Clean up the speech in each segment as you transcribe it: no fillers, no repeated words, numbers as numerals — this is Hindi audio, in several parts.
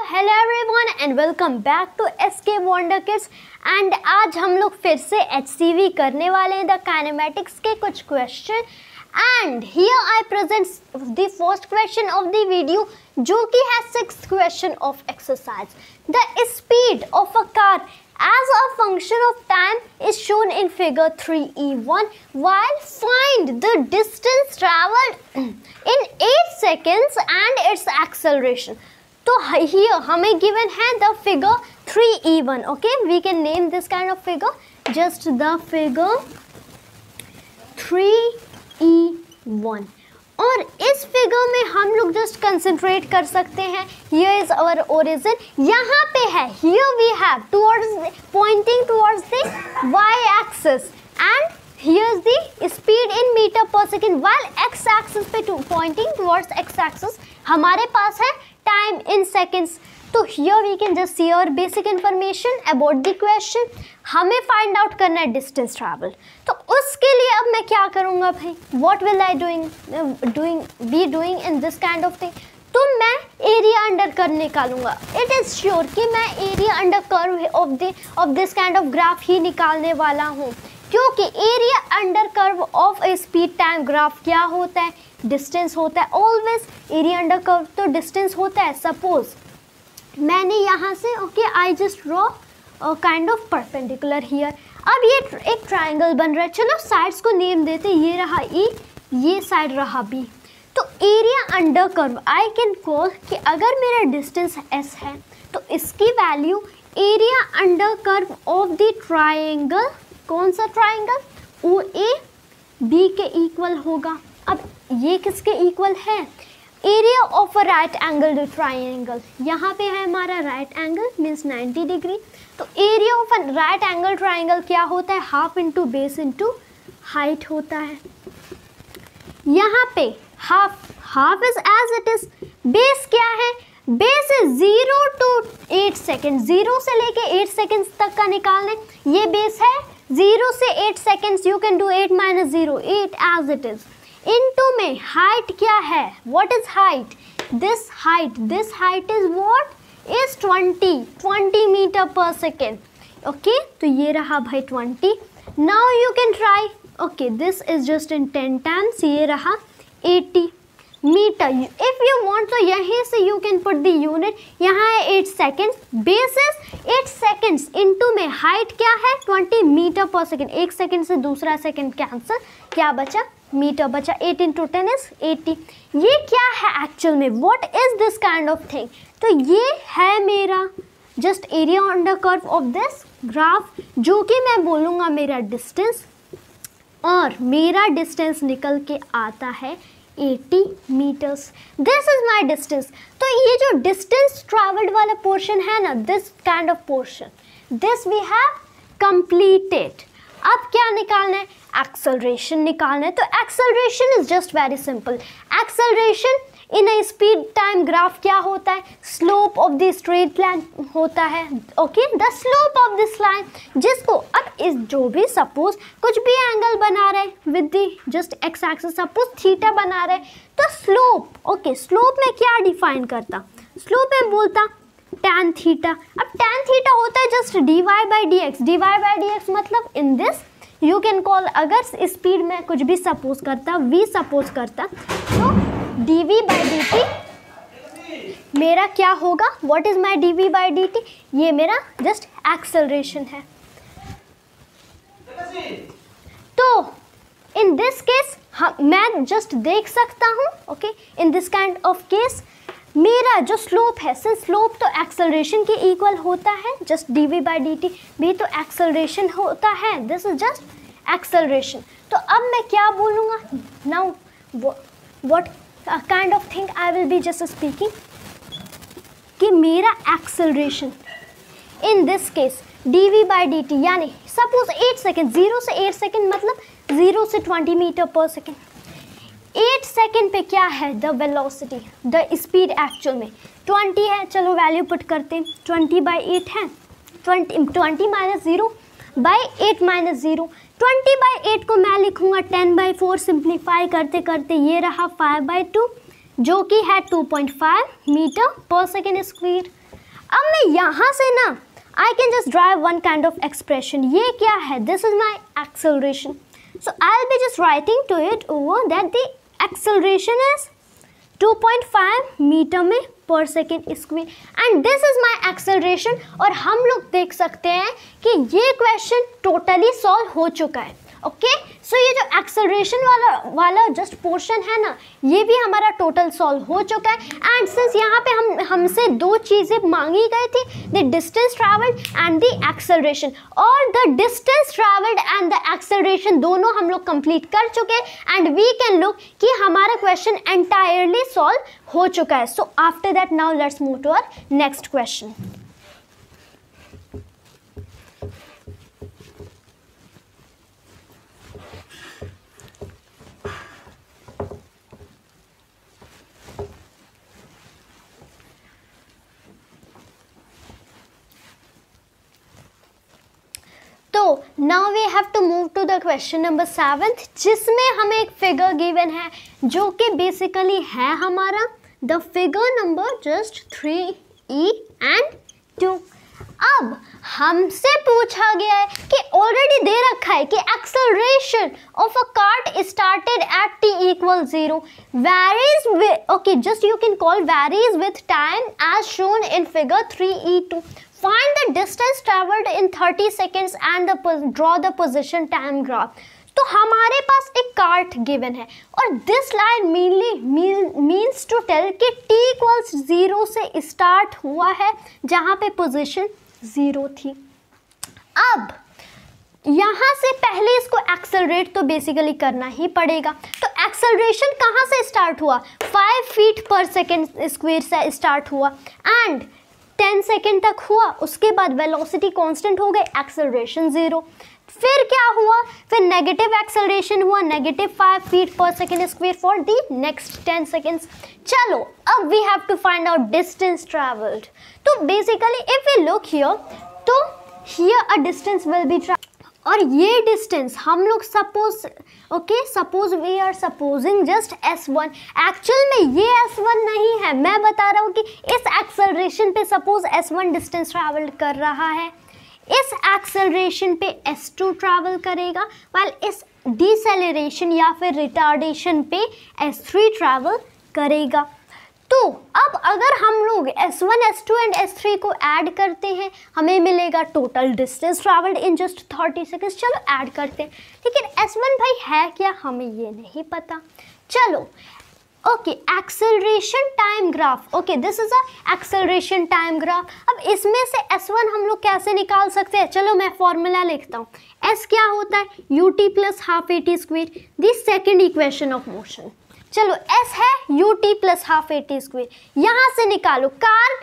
Hello everyone and welcome back to SK wonder kids. And आज हम लोग फिर से एचसीवी करने वाले हैं द काइनेमैटिक्स के कुछ question. And here I present the first question of the video जो कि है 6th question of exercise. The speed of a car as a function of time is shown in figure 3e1 while find the distance traveled in 8 seconds and its acceleration. तो here हमें given है the figure 3e1. Okay, we can name this kind of figure just the figure 3e1. और इस फिगर में हम लोग जस्ट कंसंट्रेट कर सकते हैं। हियर इज आवर ओरिजिन, यहाँ पे है। Here we have towards pointing towards the Y axis and here is the speed in metre per second, while X axis पे पॉइंटिंग टुवर्ड्स एक्स एक्सिस हमारे पास है टाइम इन सेकेंड्स। तो here we can just see और basic information about the question. हमें फाइंड आउट करना है डिस्टेंस ट्रैवल। तो उसके लिए अब मैं क्या करूँगा भाई, what will I doing in this kind of thing. तो मैं एरिया अंडर कर्व निकालूंगा। इट इज़ श्योर कि मैं area under curve of this kind of graph ही निकालने वाला हूँ, क्योंकि area under curve of a speed time graph क्या होता है, डिस्टेंस होता है। ऑलवेज एरिया अंडर कर्व तो डिस्टेंस होता है। सपोज मैंने यहाँ से I just draw kind of perpendicular here. अब ये एक ट्राइंगल बन रहा है। चलो साइड्स को नेम देते, ये रहा E, ये साइड रहा B। तो area under curve I can call कि अगर मेरा डिस्टेंस S है तो इसकी value area under curve of the triangle, कौन सा ट्राइंगल, OAB के इक्वल होगा। अब ये किसके इक्वल है, area of a right angle triangle. यहाँ पे है हमारा राइट एंगल मीन्स 90 डिग्री। तो area of a right angle triangle क्या होता है, half into base into height होता है। यहाँ पे half is as it is. Base क्या है, बेस इज 0 to 8 सेकेंड, 0 से लेके 8 सेकेंड्स तक का निकालना है। ये बेस है 0 से 8 seconds, you can do 8 - 0, 8 as it is. Into में हाइट क्या है, what is height, this height is what is 20 meter per second. Okay, तो ये रहा भाई 20। Now you can try, okay this is just in 10 times, ये रहा 80 मीटर। इफ यू वांट तो यहीं से you can put the unit. यहाँ है 8 seconds, base is 8 seconds, into में हाइट क्या है 20 मीटर पर सेकेंड। एक सेकेंड से दूसरा सेकेंड कैंसिल, क्या बचा, मीटर बचा। 8 × 10 इज 80। ये क्या है एक्चुअल में, what is this kind of thing. तो ये है मेरा just area under curve of this graph, जो कि मैं बोलूँगा मेरा डिस्टेंस, और मेरा डिस्टेंस निकल के आता है 80 meters. This is my distance. तो ये जो डिस्टेंस ट्रैवल्ड वाला पोर्शन है ना, this kind of portion, this we have completed. अब क्या निकालना है, एक्सेलरेशन निकालना है। तो acceleration is just very simple. Acceleration in a speed time graph क्या होता है, slope of the straight line होता है। Okay, the slope of this line, जिसको अब इस जो भी सपोज कुछ भी एंगल बना रहे with the just x axis, suppose theta बना रहे, तो स्लोप, ओके स्लोप में क्या डिफाइन करता, स्लोप में बोलता tan थीटा। अब tan थीटा होता है जस्ट dy/dx। dy/dx मतलब in this you can call, अगर स्पीड में कुछ भी सपोज करता, v सपोज करता, तो dv/dt मेरा क्या होगा, व्हाट इज माई dv/dt, ये मेरा जस्ट एक्सेलरेशन है। तो इन दिस केस मैं जस्ट देख सकता हूँ, okay in this kind of case मेरा जो स्लोप है, सिंस स्लोप तो एक्सेलरेशन के इक्वल होता है, जस्ट dv/dt भी तो एक्सेलरेशन होता है, दिस इज जस्ट एक्सेलरेशन। तो अब मैं क्या बोलूँगा, now what kind of thing I will be just speaking, कि मेरा acceleration in this case dv/dt, यानी सपोज 8 सेकेंड, 0 से 8 सेकेंड मतलब 0 से 20 मीटर पर सेकेंड। 8 सेकेंड पे क्या है, the velocity, the speed actual में 20 है। चलो वैल्यू पुट करते हैं, 20/8 है, 20 - 0 by 8 - 0। 20/8 को मैं लिखूँगा 10/4, सिंप्लीफाई करते करते ये रहा 5/2, जो कि है 2.5 मीटर पर सेकेंड स्क्वायर। अब मैं यहाँ से ना I can just drive one kind of expression. ये क्या है? This is my acceleration. So I'll be just writing to it over that the acceleration is 2.5 metre में पर second square and this is my acceleration. और हम लोग देख सकते हैं कि ये क्वेश्चन टोटली सॉल्व हो चुका है। ओके, सो ये जो एक्सेलरेशन वाला जस्ट पोर्शन है ना, ये भी हमारा टोटल सॉल्व हो चुका है। एंड सिंस यहाँ पे हमसे दो चीज़ें मांगी गई थी, the distance travelled and the acceleration, और the distance travelled and the acceleration दोनों हम लोग कंप्लीट कर चुके हैं एंड वी कैन लुक कि हमारा क्वेश्चन एंटायरली सॉल्व हो चुका है। So after that now let's move to our next question. तो now we have to move to the question number 7, जिसमें हमें एक फिगर गिवन है जो कि बेसिकली है हमारा the figure number just 3e and 2। अब हमसे पूछा गया है कि ऑलरेडी दे रखा है कि acceleration of a cart started at t equal 0 varies with, okay, just you can call varies with time as shown in figure 3e2। Find the distance traveled in 30 seconds and draw the position time graph। तो हमारे पास एक कार्ट गिवन है और this line means to tell कि t equals 0 से स्टार्ट हुआ है जहाँ पे पोजीशन 0 थी। अब यहाँ से पहले इसको एक्सेलरेट तो बेसिकली करना ही पड़ेगा। तो एक्सेलरेशन कहाँ से स्टार्ट हुआ? 5 फीट पर सेकेंड स्क्वायर से स्टार्ट हुआ एंड 10 सेकेंड तक हुआ। उसके बाद वेलोसिटी कांस्टेंट हो गई, एक्सेलरेशन 0। फिर क्या हुआ? फिर नेगेटिव एक्सेलरेशन हुआ, -5 feet per second square for the next 10 seconds. चलो अब we have to find out distance travelled. तो basically if we look here, तो here a distance will be travelled, और ये डिस्टेंस हम लोग suppose we are supposing just s1। Actual में ये s1 नहीं है, मैं बता रहा हूँ कि इस एक्सेलरेशन पे सपोज s1 डिस्टेंस ट्रैवल कर रहा है, इस एक्सेलरेशन पे s2 ट्रैवल करेगा, वाइल इस डिसेलरेशन या फिर रिटार्डेशन पे s3 ट्रैवल करेगा। तो अब अगर हम लोग s1, s2 एंड s3 को ऐड करते हैं, हमें मिलेगा total distance travelled in just 30 seconds. चलो ऐड करते हैं, लेकिन s1 भाई है क्या, हमें ये नहीं पता। चलो okay, acceleration time graph, okay this is a acceleration time graph. अब इसमें से s1 हम लोग कैसे निकाल सकते हैं? चलो मैं फॉर्मूला लिखता हूँ। s क्या होता है? ut plus half at square, the second equation of motion. चलो s है ut plus half at square, यहाँ से निकालो car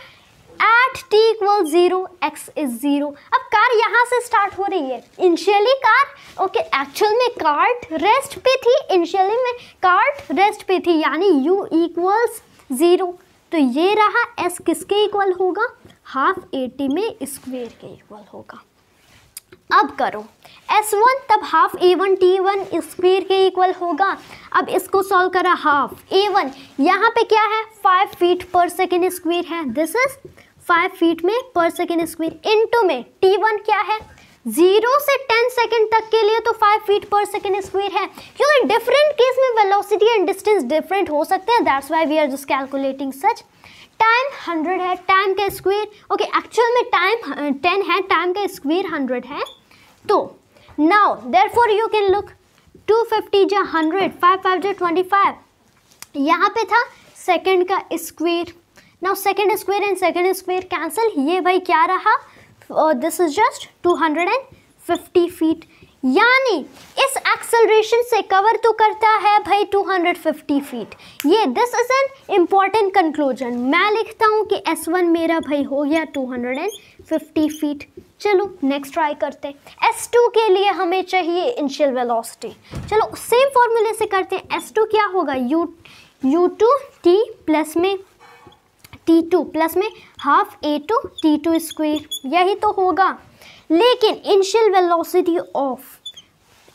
eight t equals 0, x is 0। अब कार यहाँ से स्टार्ट हो रही है, इनिशियली कार ओके एक्चुअल में कार्ट रेस्ट पे थी, इनिशियली में कार्ट रेस्ट पे थी, यानी u equals 0। तो ये रहा s किसके इक्वल होगा? हाफ at में स्क्वायर के इक्वल होगा। अब करो s1, तब हाफ a1 t1 स्क्वायर के इक्वल होगा। अब इसको सॉल्व करा, हाफ a1 यहाँ पे क्या है? 5 फीट पर सेकेंड स्क्वायर है, दिस इज 5 फीट में पर सेकेंड स्क्वायर, इनटू में t1 क्या है? 0 से 10 सेकेंड तक के लिए तो 5 फीट पर सेकेंड स्क्वायर है, क्योंकि डिफरेंट केस में वेलोसिटी एंड डिस्टेंस डिफरेंट हो सकते हैं, that's why we are just calculating such. Time 100 है, टाइम का स्क्वायर ओके एक्चुअल में टाइम 10 है, टाइम का स्क्वायर 100 है। तो now therefore you can look 250 जा 100, 5 5 जा 25, यहाँ पे था सेकेंड का square. Now second square and second square cancel, ये भाई क्या रहा? दिस इज जस्ट 250 फीट, यानी इस एक्सेलरेशन से कवर तो करता है भाई 250 फीट। ये this is an important conclusion. मैं लिखता हूँ कि s1 मेरा भाई हो गया 250 फीट। चलो नेक्स्ट ट्राई करते हैं। s2 के लिए हमें चाहिए इनिशियल वेलोसिटी। चलो सेम फॉर्मूले से करते हैं। s2 क्या होगा? u2 t प्लस में t2 प्लस में हाफ a2 t2 स्क्वायर, यही तो होगा। लेकिन इनिशियल वेलोसिटी ऑफ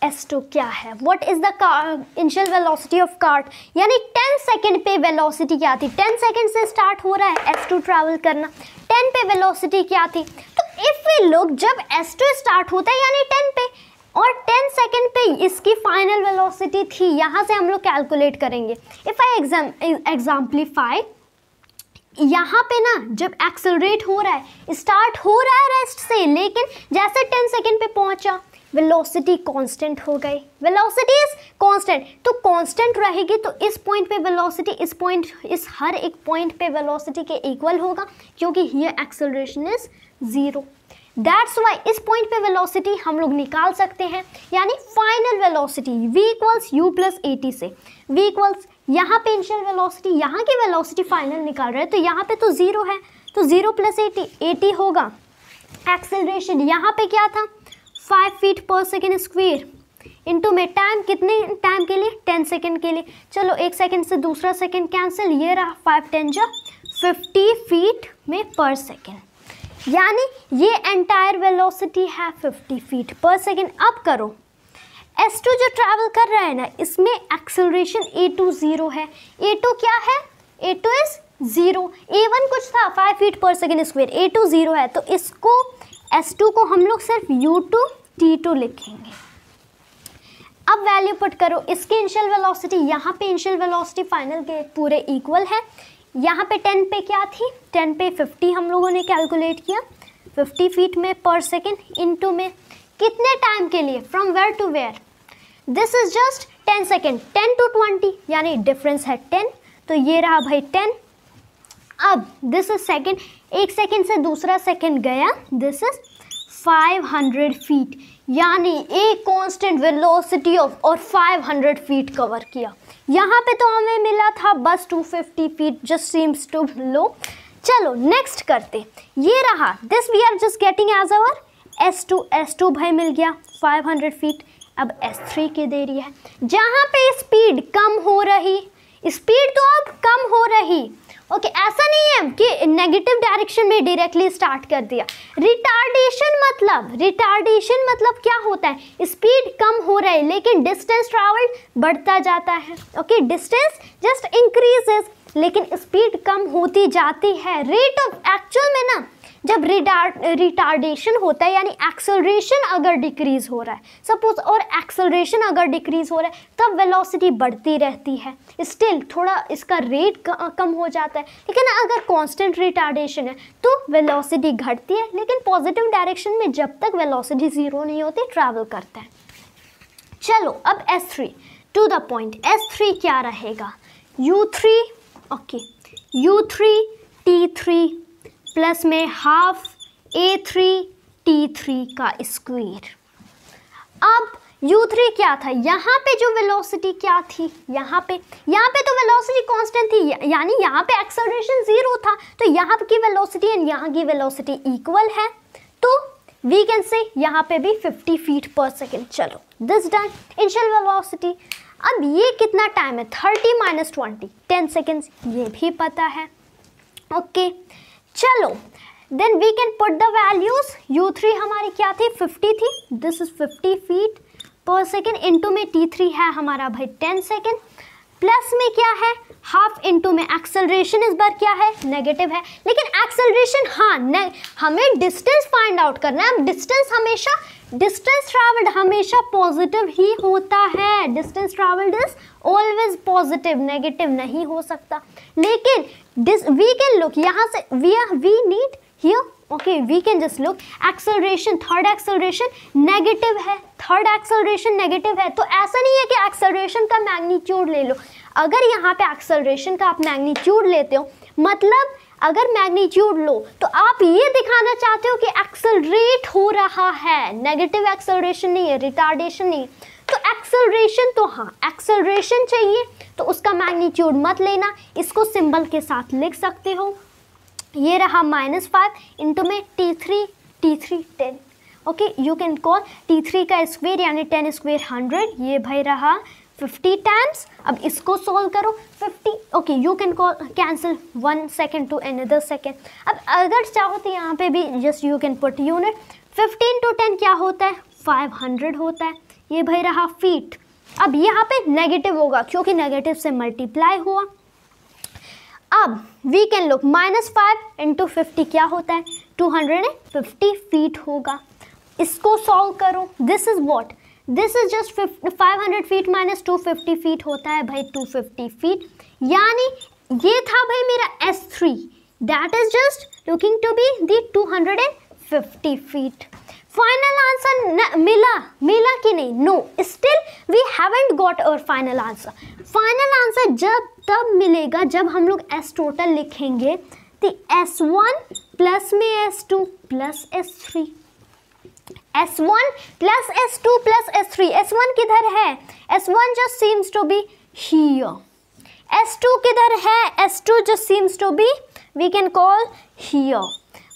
S2 क्या है, what is the initial velocity of cart, यानी 10 सेकेंड पे वेलोसिटी क्या थी, 10 सेकेंड से स्टार्ट हो रहा है S2 ट्रैवल करना, 10 पे वेलोसिटी क्या थी। तो इफ वी लुक, जब S2 स्टार्ट होता है यानी 10 पे, और 10 सेकेंड पे इसकी फाइनल वेलोसिटी थी, यहाँ से हम लोग कैलकुलेट करेंगे। इफ आई एग्जाम्पलीफाई, यहाँ पे ना जब एक्सेलरेट हो रहा है, स्टार्ट हो रहा है रेस्ट से, लेकिन जैसे 10 सेकेंड पे पहुंचा वेलोसिटी कांस्टेंट हो गई, वेलोसिटी इज कांस्टेंट, तो कांस्टेंट रहेगी तो इस पॉइंट पे वेलोसिटी इस पॉइंट, इस हर एक पॉइंट पे वेलोसिटी के इक्वल होगा, क्योंकि ये एक्सेलरेशन इज 0। दैट्स वाई इस पॉइंट पे वेलोसिटी हम लोग निकाल सकते हैं, यानी final velocity v equals u plus at से, v इक्वल्स यहाँ पे इनिशियल वेलोसिटी, यहाँ की वेलोसिटी फाइनल निकाल रहे हैं, तो यहाँ पे तो 0 है, तो 0 प्लस 80 होगा। एक्सेलरेशन यहाँ पे क्या था, 5 feet per second square, into में टाइम, कितने टाइम के लिए, 10 सेकेंड के लिए। चलो एक सेकेंड से दूसरा सेकेंड कैंसिल, ये रहा 5 10 जा 50 फीट में पर सेकेंड, यानी ये एंटायर वेलोसिटी है 50 फीट पर सेकेंड। अब करो S2 जो ट्रैवल कर रहा है ना, इसमें एक्सेलरेशन A2 0 है, A2 क्या है, A2 इज 0, A1 कुछ था 5 feet per second square, A2 0 है, तो इसको S2 को हम लोग सिर्फ U2 T2 लिखेंगे। अब वैल्यू पुट करो, इसकी इनिशियल वेलोसिटी, यहाँ पे इनिशियल वेलोसिटी फाइनल के पूरे इक्वल है, यहाँ पे 10 पे क्या थी, 10 पे 50 हम लोगों ने कैलकुलेट किया, 50 फीट में पर सेकेंड, इनटू में कितने टाइम के लिए, from where to where, this is just 10 second, 10 to 20 यानी डिफरेंस है 10, तो ये रहा भाई 10। अब दिस इज सेकेंड, एक सेकेंड से दूसरा सेकेंड गया, दिस इज 500 फीट, यानी एक कांस्टेंट वेलोसिटी ऑफ और 500 फीट कवर किया। यहाँ पे तो हमें मिला था बस 250 feet, just seems too low. चलो नेक्स्ट करते, ये रहा, this we are just getting as our S2 भाई मिल गया 500 फीट। अब S3 के दे रही है, जहाँ पे स्पीड कम हो रही, स्पीड तो अब कम हो रही, ओके ऐसा नहीं है कि नेगेटिव डायरेक्शन में डायरेक्टली स्टार्ट कर दिया। रिटार्डेशन मतलब क्या होता है, स्पीड कम हो रहा है लेकिन डिस्टेंस ट्रैवल्ड बढ़ता जाता है, ओके डिस्टेंस जस्ट इंक्रीजेस लेकिन स्पीड कम होती जाती है। रेट ऑफ एक्चुअल में ना जब रिटार्डेशन होता है यानी एक्सेलरेशन अगर डिक्रीज हो रहा है सपोज, और एक्सेलरेशन अगर डिक्रीज हो रहा है तब वेलोसिटी बढ़ती रहती है, स्टिल थोड़ा इसका रेट कम हो जाता है। लेकिन अगर कांस्टेंट रिटार्डेशन है तो वेलोसिटी घटती है, लेकिन पॉजिटिव डायरेक्शन में जब तक वेलोसिटी 0 नहीं होती ट्रैवल करता है। चलो अब S3 to the point, S3 क्या रहेगा, U3 okay U3 T3 plus में हाफ A3 T3 का स्क्वायर। अब U3 क्या था, यहाँ पे जो वेलोसिटी क्या थी, यहाँ पे तो वेलोसिटी कांस्टेंट थी, यानी यहाँ पे एक्सेलरेशन 0 था, तो यहाँ की वेलोसिटी एंड यहाँ की वेलोसिटी इक्वल है, तो वी कैन से यहाँ पे भी 50 फीट पर सेकेंड। चलो दिस डन, इनिशियल वेलोसिटी। अब ये कितना टाइम है, 30 माइनस 20 10 सेकेंड्स, ये भी पता है, ओके चलो then we can put the values. U3 हमारी क्या थी, 50 थी, this is 50 feet per second, into में T3 है हमारा भाई 10 सेकेंड, प्लस में क्या है हाफ, इनटू में एक्सेलरेशन इस बार क्या है नेगेटिव है, लेकिन एक्सेलरेशन हाँ हमें डिस्टेंस फाइंड आउट करना है। डिस्टेंस ट्रैवल्ड हमेशा पॉजिटिव ही होता है, distance travelled is always positive, negative नहीं हो सकता। लेकिन वी कैन लुक यहाँ से, we need here okay we can just look acceleration, third acceleration negative है, थर्ड एक्सेलरेशन नेगेटिव है, तो ऐसा नहीं है कि एक्सेलरेशन का मैग्नीट्यूड ले लो। अगर यहाँ पे एक्सेलरेशन का आप मैग्नीट्यूड लेते हो, मतलब अगर मैग्नीट्यूड लो तो आप ये दिखाना चाहते हो कि एक्सेलरेट हो रहा है, नेगेटिव एक्सेलरेशन नहीं है, रिटार्डेशन नहीं है। तो एक्सेलरेशन तो हाँ एक्सेलरेशन चाहिए तो उसका मैग्नीट्यूड मत लेना, इसको सिंबल के साथ लिख सकते हो। ये रहा -5 इंटू में T3 10, okay you can call T3 का स्क्वायर यानी 10 स्क्वायर 100, ये भाई रहा 50 टाइम्स। अब इसको सॉल्व करो 50, okay you can call cancel 1 second to another second. अब अगर चाहो तो यहाँ पे भी just you can put unit, 15 to 10 क्या होता है 500 होता है, ये भाई रहा फीट। अब यहाँ पे नेगेटिव होगा क्योंकि नेगेटिव से मल्टीप्लाई हुआ। अब वी कैन लुक -5 इंटू 50 क्या होता है, 250 फीट होगा। इसको सॉल्व करो। This is what, this is just 500 feet minus 250 feet होता है भाई 250 फीट। यानी ये था भाई मेरा S3, that is just looking to be the 250 feet. Final answer मिला कि नहीं? No, still we haven't got our final answer. Final answer जब तब मिलेगा जब हम लोग S टोटल लिखेंगे, तो S1 प्लस में S2 plus S3, S1 plus S2 plus S3। S1 किधर है? S1 just seems to be here. S2 किधर है? S2 just seems to be, we can call here.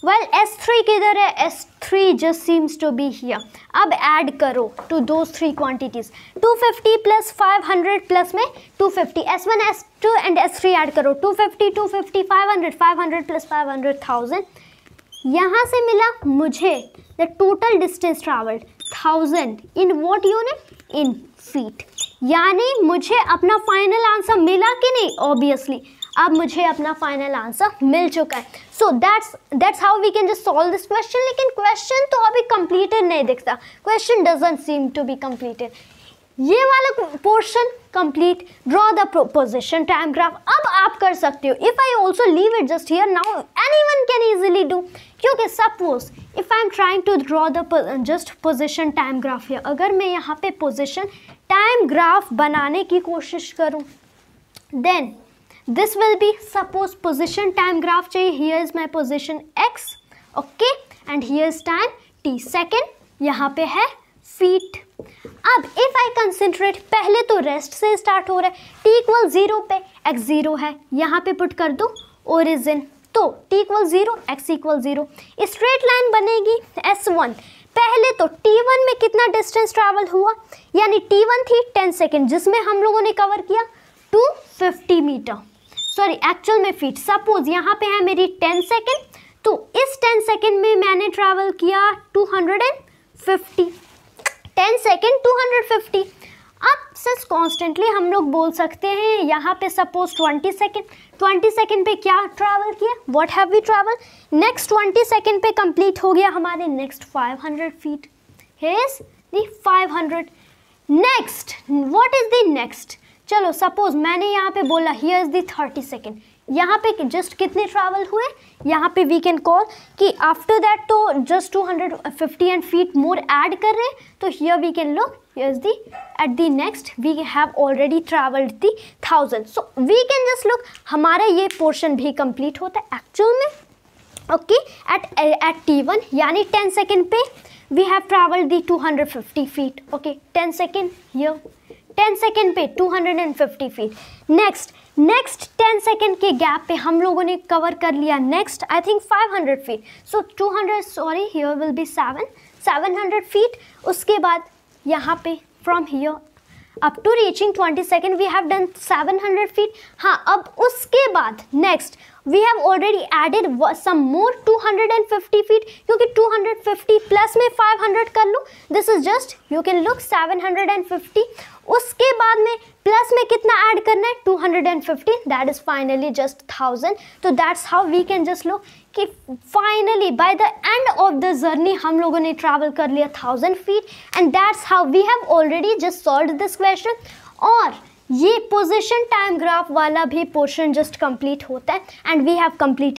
Well, S3 किधर है? S3 just seems to be here. अब ऐड करो to those three quantities, 250 plus 500 plus में 250, S1 S2 and S3 add करो, 250 250 500 500 प्लस 500 1000। यहाँ से मिला मुझे the total distance traveled 1000 in what unit? In feet। यानी मुझे अपना फाइनल आंसर मिला कि नहीं? ऑब्वियसली अब मुझे अपना फाइनल आंसर मिल चुका है। So that's how we can just solve this question. लेकिन क्वेश्चन तो अभी कंप्लीटेड नहीं दिखता, question doesn't seem to be completed. ये वाला portion complete, draw the position time graph. अब आप कर सकते हो। If I also leave it just here now anyone can easily do, क्योंकि suppose if I am trying to draw the just position time graph here, अगर मैं यहाँ पे पोजीशन टाइम ग्राफ बनाने की कोशिश करूँ, then this will be, suppose position time graph चाहिए, here is my position x, okay, and here is time t second, यहाँ पे है feet। अब if I concentrate, पहले तो रेस्ट से स्टार्ट हो रहा है, t इक्वल 0 पे x 0 है, यहाँ पे पुट कर दो ओरिजिन, तो t equal 0 x equal 0, straight line बनेगी S1। पहले तो T1 में कितना डिस्टेंस ट्रैवल हुआ, यानी T1 थी 10 सेकेंड जिसमें हम लोगों ने कवर किया 250 मीटर, सॉरी एक्चुअल में फीट। सपोज यहाँ पे है मेरी 10 सेकेंड, तो इस 10 सेकेंड में मैंने ट्रैवल किया 250, 10 सेकेंड 250। अब सिर्फ कॉन्स्टेंटली हम लोग बोल सकते हैं यहाँ पे सपोज 20 सेकेंड पे क्या ट्रैवल किया, what have we travel, next 20 second पे कंप्लीट हो गया हमारे next 500 feet, has the 500। Next what is the next, चलो सपोज मैंने यहाँ पे बोला हियर इज दी 30 सेकेंड, यहाँ पे जस्ट कितने ट्रैवल हुए, यहाँ पे वी कैन कॉल कि आफ्टर दैट तो just 250 and feet more add कर रहे हैं, तो here we can look here is the at the next we have already travelled the 1000। So we can just look हमारा ये पोर्शन भी कंप्लीट होता है एक्चुअल में, ओके, एट T1 यानी 10 सेकेंड पे we have travelled the 250 feet, okay, 10 second here, 10 second पे 250 फीट। नेक्स्ट 10 सेकेंड के गैप पे हम लोगों ने कवर कर लिया next I think 500 feet, so 200 sorry here will be 700 feet. उसके बाद यहाँ पे from here up to reaching 20 second we have done 700 feet. हाँ, अब उसके बाद next we have already added some more 250 feet, क्योंकि 250 प्लस में 500 कर लो, this is just you can look 750। उसके बाद में प्लस में कितना ऐड करना है 250, दैट इज फाइनली जस्ट 1000। तो that's how we can just look कि finally by the end of the journey हम लोगों ने ट्रैवल कर लिया 1000 feet, and that's how we have already just solved this question. और ये पोजीशन टाइम ग्राफ वाला भी पोर्शन जस्ट कंप्लीट होता है, एंड वी हैव कंप्लीट